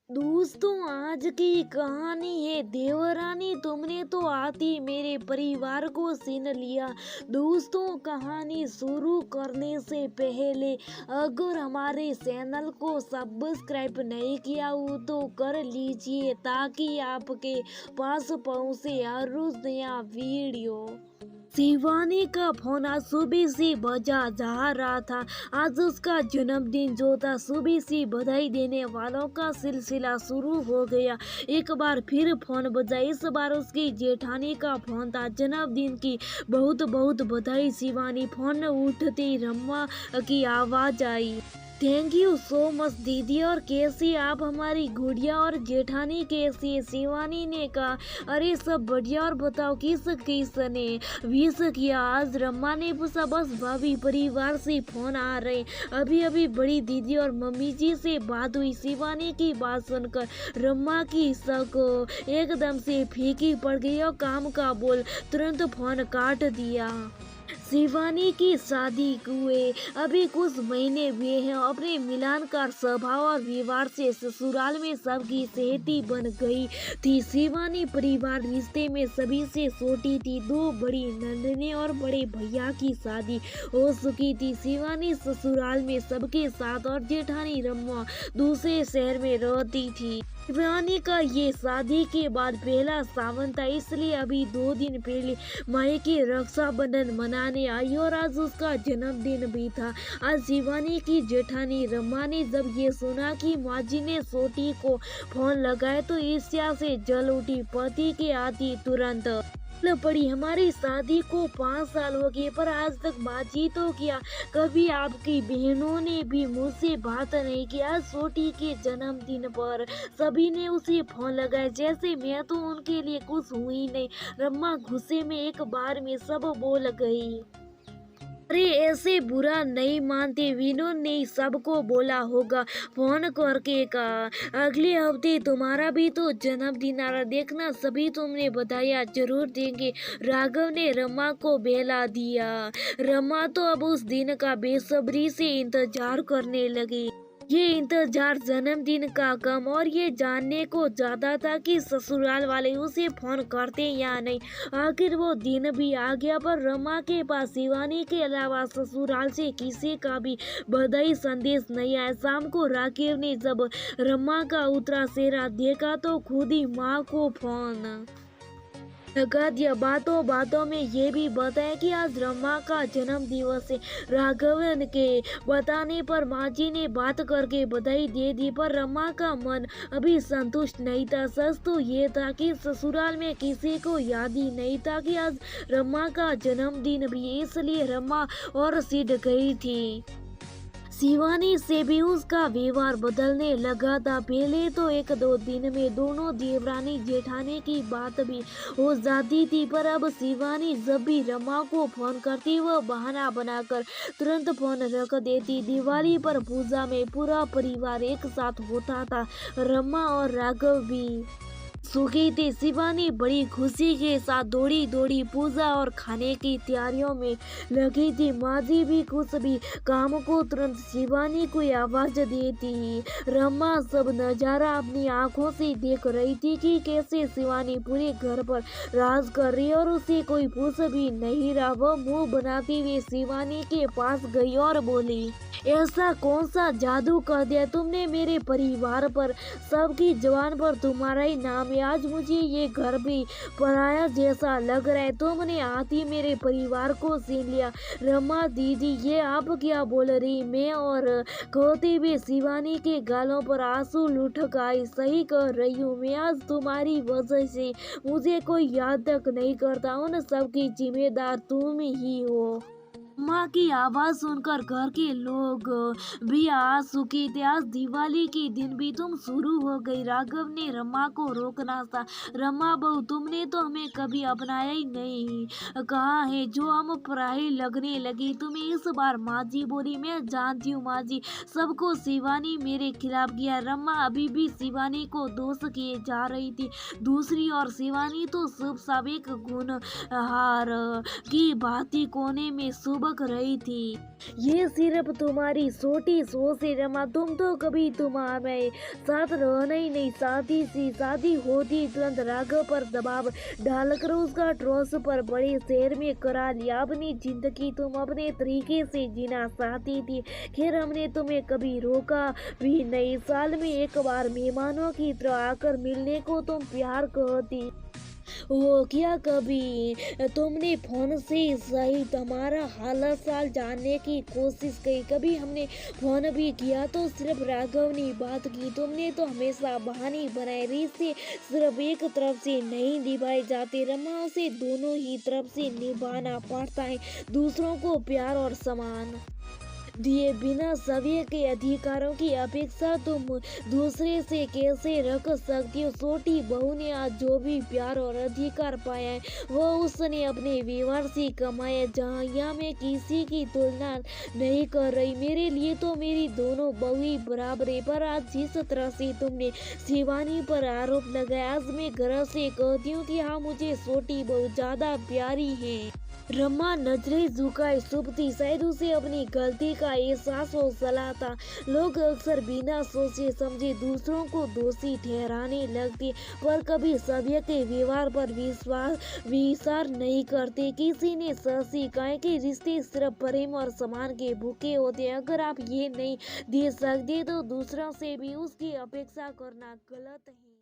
दोस्तों, आज की कहानी है देवरानी तुमने तो आती मेरे परिवार को छीन लिया। दोस्तों, कहानी शुरू करने से पहले अगर हमारे चैनल को सब्सक्राइब नहीं किया हो तो कर लीजिए ताकि आपके पास पहुंचे हर रोज नया वीडियो। शिवानी का फोन आज सुबह से बजा जा रहा था। आज उसका जन्मदिन जो था, सुबह से बधाई देने वालों का सिलसिला शुरू हो गया। एक बार फिर फोन बजा, इस बार उसकी जेठानी का फोन था। जन्मदिन की बहुत बहुत बधाई। शिवानी फोन उठते ही रम्मा की आवाज आई। थैंक यू सो मच दीदी। और कैसी आप? हमारी गुड़िया और जेठानी कैसी है? शिवानी ने कहा, अरे सब बढ़िया। और बताओ किस किसने विश किया? आज रम्मा ने पूछा। बस भाभी, परिवार से फोन आ रहे, अभी अभी बड़ी दीदी और मम्मी जी से बात हुई। शिवानी की बात सुनकर रम्मा की शक एकदम से फीकी पड़ गई और काम का बोल तुरंत फोन काट दिया। शिवानी की शादी हुए अभी कुछ महीने हुए हैं। अपने मिलानकार स्वभाव और व्यवहार से ससुराल में सबकी सहती बन गई थी। शिवानी परिवार रिश्ते में सभी से छोटी थी। दो बड़ी नंदने और बड़े भैया की शादी हो चुकी थी। शिवानी ससुराल में सबके साथ और जेठानी रम्मा दूसरे शहर में रहती थी। शिवानी का ये शादी के बाद पहला सावन था, इसलिए अभी 2 दिन पहले मायके रक्षाबंधन मनाने आई और आज उसका जन्मदिन भी था। आज शिवानी की जेठानी रमा ने जब ये सुना कि माजी ने छोटी को फोन लगाया तो ईर्ष्या से जल उठी। पति के आती तुरंत पड़ी। हमारी शादी को 5 साल हो गए पर आज तक बातचीत तो किया। कभी आपकी बहनों ने भी मुझसे बात नहीं किया। छोटी के जन्मदिन पर सभी ने उसे फोन लगाया जैसे मैं तो उनके लिए कुछ हुई नहीं। रम्मा गुस्से में एक बार में सब बोल गई। अरे ऐसे बुरा नहीं मानते, विनोद ने सबको बोला होगा। फोन करके कहा, अगले हफ्ते तुम्हारा भी तो जन्मदिन आ रहा, देखना सभी तुमने बताया जरूर देंगे। राघव ने रमा को बहला दिया। रमा तो अब उस दिन का बेसब्री से इंतजार करने लगी। ये इंतजार जन्मदिन का कम और ये जानने को ज्यादा था कि ससुराल वाले उसे फोन करते या नहीं। आखिर वो दिन भी आ गया पर रमा के पास शिवानी के अलावा ससुराल से किसी का भी बधाई संदेश नहीं आया। शाम को राकेश ने जब रमा का उतरा चेहरा देखा तो खुद ही माँ को फोन लगा दिया। बातों बातों में ये भी बताया कि आज रमा का जन्म दिवस है। राघवन के बताने पर माँ जी ने बात करके बधाई दे दी पर रमा का मन अभी संतुष्ट नहीं था। सच तो ये था कि ससुराल में किसी को याद ही नहीं था कि आज रमा का जन्मदिन भी, इसलिए रमा और सिड़ गई थी। शिवानी से भी उसका व्यवहार बदलने लगा था। पहले तो 1-2 दिन में दोनों देवरानी जेठानी की बात भी हो जाती थी पर अब शिवानी जब भी रमा को फोन करती वह बहाना बनाकर तुरंत फोन रख देती। दिवाली पर पूजा में पूरा परिवार एक साथ होता था, रमा और राघव भी सुखी थी। शिवानी बड़ी खुशी के साथ दौड़ी दौड़ी पूजा और खाने की तैयारियों में लगी थी। माजी भी कुछ भी काम को तुरंत शिवानी को आवाज देती। रमा सब नजारा अपनी आंखों से देख रही थी कि कैसे शिवानी पूरे घर पर राज कर रही और उसे कोई पूछ भी नहीं रहा। वह मुंह बनाती हुई शिवानी के पास गई और बोली, ऐसा कौन सा जादू कर दिया तुमने मेरे परिवार पर? सबकी जबान पर तुम्हारा ही नाम है। आज मुझे ये घर भी पराया जैसा लग रहा है। तुमने आती मेरे परिवार को छीन लिया। रमा दीदी, ये आप क्या बोल रही? मैं और कहते हुए शिवानी के गालों पर आंसू लुढ़क आए। सही कह रही हूँ, मैं आज तुम्हारी वजह से मुझे कोई याद तक नहीं करता। उन सबकी जिम्मेदार तुम ही हो। माँ की आवाज सुनकर घर के लोग भी आ चुके थे। आज दिवाली के दिन भी तुम शुरू हो गई। राघव ने रमा को रोकना था। रमा बहू, तुमने तो हमें कभी अपनाया ही नहीं, कहा है जो हम पराई लगने लगी तुम्हें इस बार। माँ जी बोली, मैं जानती हूँ माँ जी, सबको शिवानी मेरे खिलाफ किया। रमा अभी भी शिवानी को दोष किए जा रही थी। दूसरी ओर शिवानी तो शुभ साबिक गुण हार की भांति कोने में शुभ चमक रही थी। ये सिर्फ तुम्हारी छोटी सोच है रमा, तुम तो कभी तुम्हारे साथ रहना ही नहीं चाहती थी। शादी होती तुरंत राघव पर दबाव डालकर उसका ट्रस्ट पर बड़े शहर में करा लिया। अपनी जिंदगी तुम अपने तरीके से जीना चाहती थी। खैर हमने तुम्हें कभी रोका भी नहीं। साल में एक बार मेहमानों की तरह आकर मिलने को तुम प्यार कहती हो क्या? कभी तुमने फोन से सहित हमारा हाल चाल जानने की कोशिश की? कभी हमने फोन भी किया तो सिर्फ राघव ने बात की। तुमने तो हमेशा बहाने बनाए। रिश्ते सिर्फ एक तरफ से नहीं निभाए जाते रमा, उसे दोनों ही तरफ से निभाना पड़ता है। दूसरों को प्यार और सम्मान दिए बिना सभी के अधिकारों की अपेक्षा तुम दूसरे से कैसे रख सकती हो? छोटी बहू ने आज जो भी प्यार और अधिकार पाया है वो उसने अपने व्यवहार से कमाया। जहाँ यहाँ मैं किसी की तुलना नहीं कर रही, मेरे लिए तो मेरी दोनों बहू बराबर है। पर आज जिस तरह से तुमने शिवानी पर आरोप लगाया, आज मैं घर से कहती हूँ कि हाँ, मुझे छोटी बहू ज्यादा प्यारी है। रमा नजरें झुकाए चुप थी। शायद उसे अपनी गलती का एहसास हो चला था। लोग अक्सर बिना सोचे समझे दूसरों को दोषी ठहराने लगते, पर कभी सभ्य के व्यवहार पर विचार नहीं करते। किसी ने सच कहा है कि रिश्ते सिर्फ प्रेम और सम्मान के भूखे होते हैं। अगर आप ये नहीं दे सकते तो दूसरों से भी उसकी अपेक्षा करना गलत है।